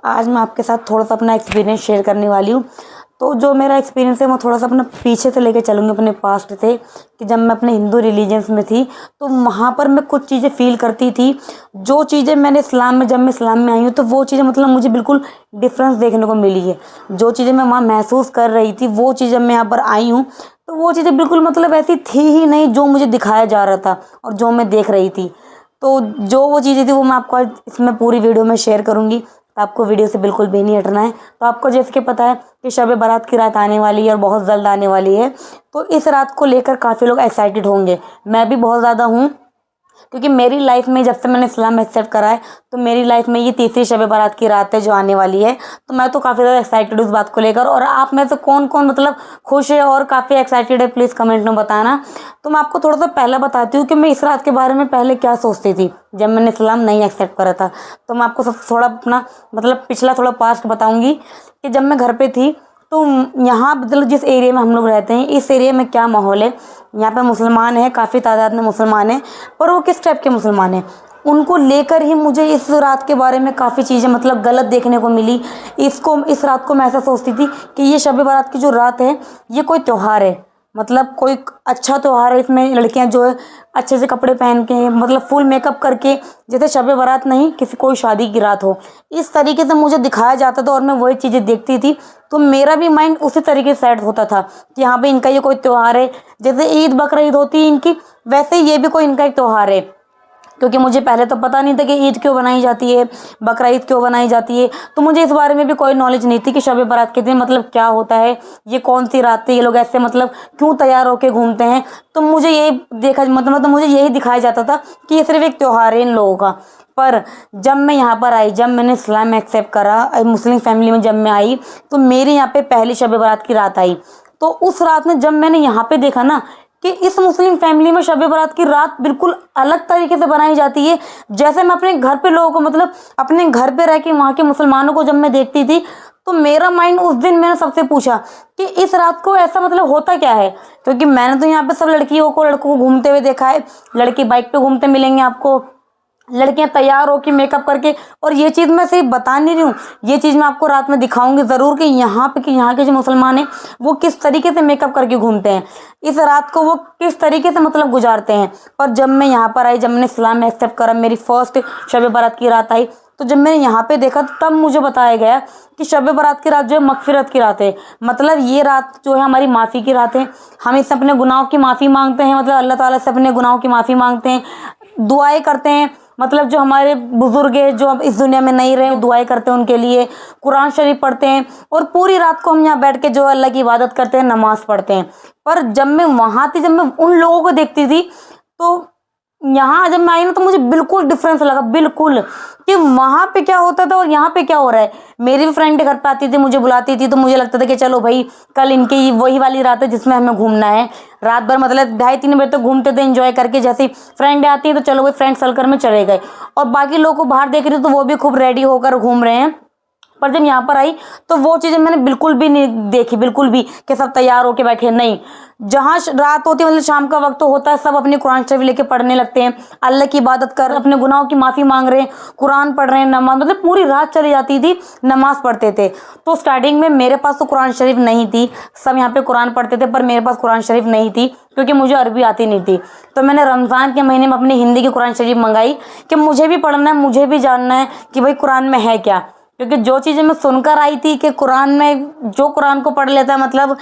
आज मैं आपके साथ थोड़ा सा अपना एक्सपीरियंस शेयर करने वाली हूँ। तो जो मेरा एक्सपीरियंस है वो थोड़ा सा अपना पीछे से लेके चलूँगी, अपने पास्ट से, कि जब मैं अपने हिंदू रिलीजन्स में थी तो वहाँ पर मैं कुछ चीज़ें फ़ील करती थी। जो चीज़ें मैंने इस्लाम में, जब मैं इस्लाम में आई हूँ तो वो चीज़ें मतलब मुझे बिल्कुल डिफरेंस देखने को मिली है। जो चीज़ें मैं वहाँ महसूस कर रही थी वो चीज़ जब मैं यहाँ पर आई हूँ तो वो चीज़ें बिल्कुल मतलब ऐसी थी ही नहीं जो मुझे दिखाया जा रहा था और जो मैं देख रही थी। तो जो वो चीज़ें थी वो मैं आपको आज इसमें पूरी वीडियो में शेयर करूँगी। तो आपको वीडियो से बिल्कुल भी नहीं हटना है। तो आपको जैसे कि पता है कि शब बारात की रात आने वाली है और बहुत जल्द आने वाली है, तो इस रात को लेकर काफ़ी लोग एक्साइटेड होंगे। मैं भी बहुत ज़्यादा हूँ, क्योंकि मेरी लाइफ में जब से मैंने इस्लाम एक्सेप्ट करा है तो मेरी लाइफ में ये तीसरी शब बारात की रात है जो आने वाली है। तो मैं तो काफ़ी ज़्यादा एक्साइटेड हूँ इस बात को लेकर। और आप में से कौन कौन मतलब खुश है और काफ़ी एक्साइटेड है, प्लीज़ कमेंट में बताना। तो मैं आपको थोड़ा सा पहले बताती हूँ कि मैं इस रात के बारे में पहले क्या सोचती थी जब मैंने इस्लाम नहीं एक्सेप्ट करा था। तो मैं आपको सब थोड़ा अपना मतलब पिछला थोड़ा पास्ट बताऊँगी कि जब मैं घर पर थी तो यहाँ मतलब जिस एरिया में हम लोग रहते हैं इस एरिया में क्या माहौल है। यहाँ पे मुसलमान है, काफ़ी तादाद में मुसलमान हैं, पर वो किस टाइप के मुसलमान हैं उनको लेकर ही मुझे इस रात के बारे में काफ़ी चीज़ें मतलब गलत देखने को मिली। इस रात को मैं ऐसा सोचती थी कि ये शब बारात की जो रात है ये कोई त्यौहार है, मतलब कोई अच्छा त्यौहार है। इसमें लड़कियां जो है अच्छे से कपड़े पहन के मतलब फुल मेकअप करके, जैसे शब बारात नहीं किसी कोई शादी की रात हो, इस तरीके से मुझे दिखाया जाता था और मैं वही चीज़ें देखती थी। तो मेरा भी माइंड उसी तरीके से सेट होता था कि हाँ भाई इनका ये कोई त्यौहार है। जैसे ईद बकरा ईद होती है इनकी, वैसे ही ये भी कोई इनका एक त्यौहार है। क्योंकि मुझे पहले तो पता नहीं था कि ईद क्यों बनाई जाती है, बकरा ईद क्यों बनाई जाती है। तो मुझे इस बारे में भी कोई नॉलेज नहीं थी कि शब बारात के दिन मतलब क्या होता है, ये कौन सी रात है, ये लोग ऐसे मतलब क्यों तैयार होके घूमते हैं। तो मुझे ये देखा मतलब मुझे यही दिखाया जाता था कि ये सिर्फ एक त्यौहार है इन लोगों का। पर जब मैं यहाँ पर आई, जब मैंने इस्लाम एक्सेप्ट करा, मुस्लिम फैमिली में जब मैं आई, तो मेरे यहाँ पे पहली शब बारात की रात आई। तो उस रात में जब मैंने यहाँ पे देखा ना कि इस मुस्लिम फैमिली में शब बारात की रात बिल्कुल अलग तरीके से बनाई जाती है। जैसे मैं अपने घर पे लोगों को मतलब अपने घर पे रह के वहाँ के मुसलमानों को जब मैं देखती थी तो मेरा माइंड उस दिन मैंने सबसे पूछा कि इस रात को ऐसा मतलब होता क्या है। क्योंकि मैंने तो यहाँ पे सब लड़कियों को लड़कों को घूमते हुए देखा है, लड़की बाइक पे घूमते मिलेंगे आपको, लड़कियां तैयार होकर मेकअप करके। और ये चीज़ मैं सिर्फ बता नहीं रही हूँ, ये चीज़ मैं आपको रात में दिखाऊंगी ज़रूर कि यहाँ के जो मुसलमान हैं वो किस तरीके से मेकअप करके घूमते हैं, इस रात को वो किस तरीके से मतलब गुजारते हैं। और जब मैं यहाँ पर आई, जब मैंने इस्लाम में एक्सेप्ट करा, मेरी फर्स्ट शब बारात की रात आई, तो जब मैंने यहाँ पे देखा तो तब मुझे बताया गया कि शब बारात की रात जो है मगफिरत की रात है। मतलब ये रात जो है हमारी माफ़ी की रात है। हम इससे अपने गुनाहों की माफ़ी मांगते हैं, मतलब अल्लाह ताला से अपने गुनाहों की माफ़ी मांगते हैं, दुआएं करते हैं। मतलब जो हमारे बुजुर्ग हैं जो अब इस दुनिया में नहीं रहे, दुआएं करते हैं उनके लिए, कुरान शरीफ पढ़ते हैं और पूरी रात को हम यहाँ बैठ के जो अल्लाह की इबादत करते हैं, नमाज पढ़ते हैं। पर जब मैं वहाँ थी, जब मैं उन लोगों को देखती थी, तो यहाँ जब मैं आई ना तो मुझे बिल्कुल डिफरेंस लगा, बिल्कुल, कि वहाँ पे क्या होता था और यहाँ पे क्या हो रहा है। मेरी भी फ्रेंड घर पे आती थी, मुझे बुलाती थी, तो मुझे लगता था कि चलो भाई कल इनकी वही वाली रात है जिसमें हमें घूमना है। रात भर मतलब 2:30-3 बजे तक घूमते थे एंजॉय करके। जैसे फ्रेंड आती है तो चलो भाई फ्रेंड सर्कल में चले गए, और बाकी लोगों को बाहर देख रही तो वो भी खूब रेडी होकर घूम रहे हैं। पर जब यहाँ पर आई तो वो चीज़ें मैंने बिल्कुल भी नहीं देखी, बिल्कुल भी, कि सब तैयार होके बैठे, नहीं। जहाँ रात होती है मतलब शाम का वक्त तो होता है, सब अपनी कुरान शरीफ लेके पढ़ने लगते हैं, अल्लाह की इबादत कर, अपने गुनाहों की माफ़ी मांग रहे हैं, कुरान पढ़ रहे हैं, नमाज, मतलब पूरी रात चली जाती थी, नमाज पढ़ते थे। तो स्टार्टिंग में मेरे पास तो कुरान शरीफ नहीं थी, सब यहाँ पे कुरान पढ़ते थे पर मेरे पास कुरान शरीफ नहीं थी क्योंकि मुझे अरबी आती नहीं थी। तो मैंने रमज़ान के महीने में अपनी हिंदी की कुरान शरीफ मंगाई कि मुझे भी पढ़ना है, मुझे भी जानना है कि भाई कुरान में है क्या। क्योंकि जो चीज़ें मैं सुनकर आई थी कि कुरान में जो कुरान को पढ़ लेता है मतलब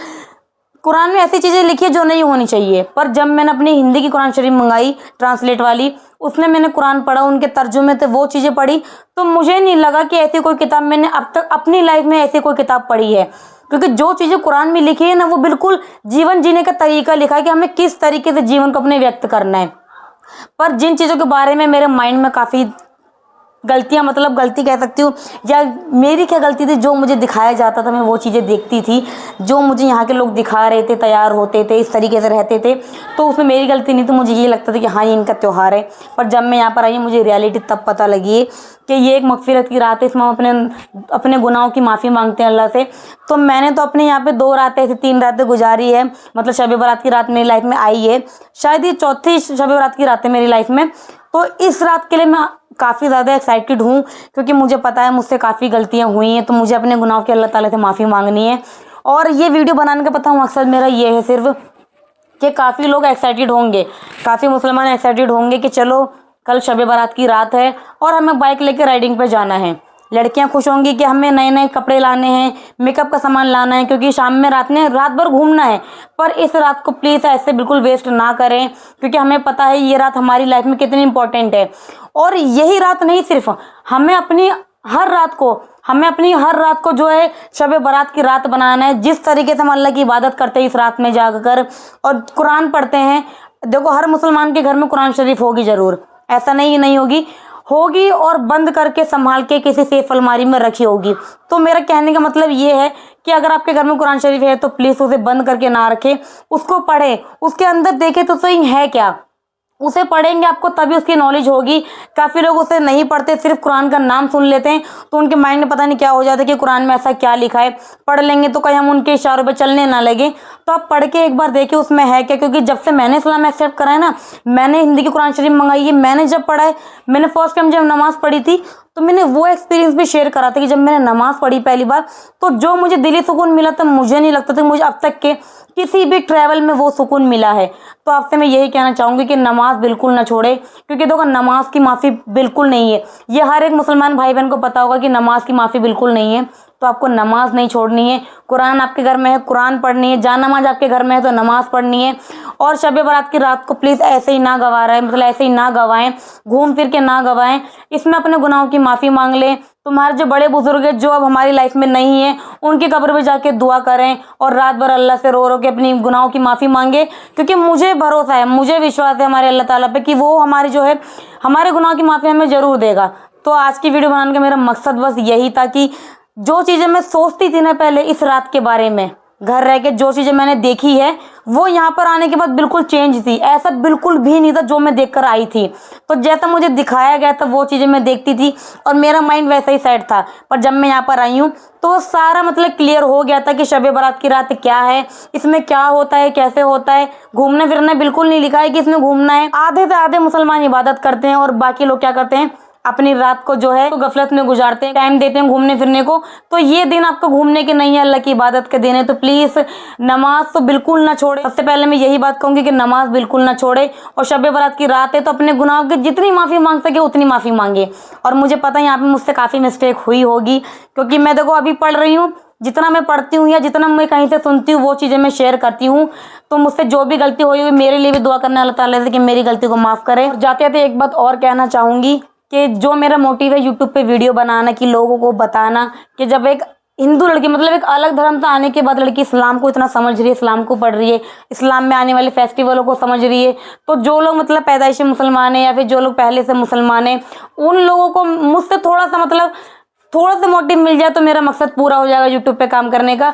कुरान में ऐसी चीज़ें लिखी है जो नहीं होनी चाहिए। पर जब मैंने अपनी हिंदी की कुरान शरीफ मंगाई ट्रांसलेट वाली, उसमें मैंने कुरान पढ़ा, उनके तर्जुमे थे, वो चीज़ें पढ़ी, तो मुझे नहीं लगा कि ऐसी कोई किताब मैंने अब तक अपनी लाइफ में ऐसी कोई किताब पढ़ी है। क्योंकि जो चीज़ें कुरान में लिखी है ना वो बिल्कुल जीवन जीने का तरीका लिखा है कि हमें किस तरीके से जीवन को अपने व्यक्त करना है। पर जिन चीज़ों के बारे में मेरे माइंड में काफ़ी गलतियाँ, मतलब गलती कह सकती हूँ, या मेरी क्या गलती थी, जो मुझे दिखाया जाता था मैं वो चीज़ें देखती थी, जो मुझे यहाँ के लोग दिखा रहे थे, तैयार होते थे, इस तरीके से रहते थे, तो उसमें मेरी गलती नहीं थी। मुझे ये लगता था कि हाँ ये इनका त्यौहार है। पर जब मैं यहाँ पर आई मुझे रियलिटी तब पता लगी कि ये एक मगफिरत की रात है, इसमें हम अपने गुनाहों की माफ़ी मांगते हैं अल्लाह से। तो मैंने तो अपने यहाँ पे 2 रातें ऐसी 3 रातें गुजारी है, मतलब शब बारात की रात मेरी लाइफ में आई है, शायद ये चौथी शब बारात की रात है मेरी लाइफ में। तो इस रात के लिए मैं काफ़ी ज़्यादा एक्साइटेड हूँ, क्योंकि मुझे पता है मुझसे काफ़ी गलतियाँ हुई हैं, तो मुझे अपने गुनाहों की अल्लाह ताला से माफ़ी मांगनी है। और ये वीडियो बनाने का पता मकसद मेरा ये है सिर्फ कि काफ़ी लोग एक्साइटेड होंगे, काफ़ी मुसलमान एक्साइटेड होंगे कि चलो कल शब बारात की रात है और हमें बाइक लेकर राइडिंग पे जाना है। लड़कियां खुश होंगी कि हमें नए नए कपड़े लाने हैं, मेकअप का सामान लाना है, क्योंकि शाम में रात भर घूमना है। पर इस रात को प्लीज़ ऐसे बिल्कुल वेस्ट ना करें, क्योंकि हमें पता है ये रात हमारी लाइफ में कितनी इंपॉर्टेंट है। और यही रात नहीं, सिर्फ हमें अपनी हर रात को जो है शब बारात की रात बनाना है। जिस तरीके से हम अल्लाह की इबादत करते हैं इस रात में जाकर और कुरान पढ़ते हैं, देखो हर मुसलमान के घर में कुरान शरीफ होगी ज़रूर, ऐसा नहीं होगी और बंद करके संभाल के किसी सेफ अलमारी में रखी होगी। तो मेरा कहने का मतलब ये है कि अगर आपके घर में कुरान शरीफ है तो प्लीज़ उसे बंद करके ना रखें, उसको पढ़ें, उसके अंदर देखें तो सही है क्या, उसे पढ़ेंगे आपको तभी उसकी नॉलेज होगी। काफ़ी लोग उसे नहीं पढ़ते, सिर्फ कुरान का नाम सुन लेते हैं तो उनके माइंड में पता नहीं क्या हो जाता है कि कुरान में ऐसा क्या लिखा है, पढ़ लेंगे तो कहीं हम उनके इशारों पे चलने ना लगे। तो आप पढ़ के एक बार देखिए उसमें है क्या, क्योंकि जब से मैंने इस्लाम एक्सेप्ट करा है ना, मैंने हिंदी की कुरान शरीफ मंगाई है, मैंने जब पढ़ा है, मैंने फर्स्ट टाइम जब नमाज़ पढ़ी थी तो मैंने वो एक्सपीरियंस भी शेयर करा था कि जब मैंने नमाज़ पढ़ी पहली बार तो जो मुझे दिली सुकून मिला था, मुझे नहीं लगता था मुझे अब तक के किसी भी ट्रैवल में वो सुकून मिला है। तो आपसे मैं यही कहना चाहूँगी कि नमाज़ बिल्कुल ना छोड़े, क्योंकि देखो नमाज की माफ़ी बिल्कुल नहीं है, ये हर एक मुसलमान भाई बहन को पता होगा कि नमाज की माफ़ी बिल्कुल नहीं है। तो आपको नमाज नहीं छोड़नी है, कुरान आपके घर में है कुरान पढ़नी है, जा नमाज आपके घर में है तो नमाज़ पढ़नी है। और शब बारात की रात को प्लीज़ ऐसे ही ना गवा रहे, मतलब ऐसे ही ना गवाएं, घूम फिर के ना गवाएं, इसमें अपने गुनाहों की माफ़ी मांग लें। तुम्हारे जो बड़े बुजुर्ग हैं जो अब हमारी लाइफ में नहीं है, उनकी कब्र पे जाके दुआ करें और रात भर अल्लाह से रो रो के अपनी गुनाहों की माफ़ी मांगे, क्योंकि मुझे भरोसा है, मुझे विश्वास है हमारे अल्लाह ताला पे कि वो हमारी जो है हमारे गुनाहों की माफ़ी हमें ज़रूर देगा। तो आज की वीडियो बनाने का मेरा मकसद बस यही था कि जो चीज़ें मैं सोचती थी ना पहले इस रात के बारे में, घर रह के जो चीज़ें मैंने देखी है वो यहाँ पर आने के बाद बिल्कुल चेंज थी, ऐसा बिल्कुल भी नहीं था जो मैं देखकर आई थी। तो जैसा मुझे दिखाया गया था वो चीज़ें मैं देखती थी और मेरा माइंड वैसा ही सेट था। पर जब मैं यहाँ पर आई हूँ तो वो सारा मतलब क्लियर हो गया था कि शब बारात की रात क्या है, इसमें क्या होता है, कैसे होता है। घूमना फिरना बिल्कुल नहीं लिखा है कि इसमें घूमना है। आधे से आधे मुसलमान इबादत करते हैं और बाकी लोग क्या करते हैं, अपनी रात को जो है तो गफलत में गुजारते हैं, टाइम देते हैं घूमने फिरने को। तो ये दिन आपको घूमने के नहीं है, अल्लाह की इबादत के दिन है। तो प्लीज़ नमाज तो बिल्कुल ना छोड़े। सबसे पहले मैं यही बात कहूँगी कि नमाज बिल्कुल ना छोड़े, और शब बारात की रात है तो अपने गुनाहों की जितनी माफ़ी मांग सके उतनी माफ़ी मांगे। और मुझे पता है यहाँ पे मुझसे काफ़ी मिस्टेक हुई होगी, क्योंकि मैं देखो अभी पढ़ रही हूँ, जितना मैं पढ़ती हूँ या जितना मैं कहीं से सुनती हूँ वो चीज़ें मैं शेयर करती हूँ। तो मुझसे जो भी गलती हुई हुई मेरे लिए भी दुआ करना अल्लाह ताला से कि मेरी गलती को माफ़ करे। और जाते जाते एक बात और कहना चाहूँगी कि जो मेरा मोटिव है यूट्यूब पे वीडियो बनाना, कि लोगों को बताना कि जब एक हिंदू लड़की, मतलब एक अलग धर्म से आने के बाद लड़की इस्लाम को इतना समझ रही है, इस्लाम को पढ़ रही है, इस्लाम में आने वाले फेस्टिवलों को समझ रही है, तो जो लोग मतलब पैदाइशी मुसलमान हैं या फिर जो लोग पहले से मुसलमान हैं, उन लोगों को मुझसे थोड़ा सा मोटिव मिल जाए तो मेरा मकसद पूरा हो जाएगा यूट्यूब पे काम करने का।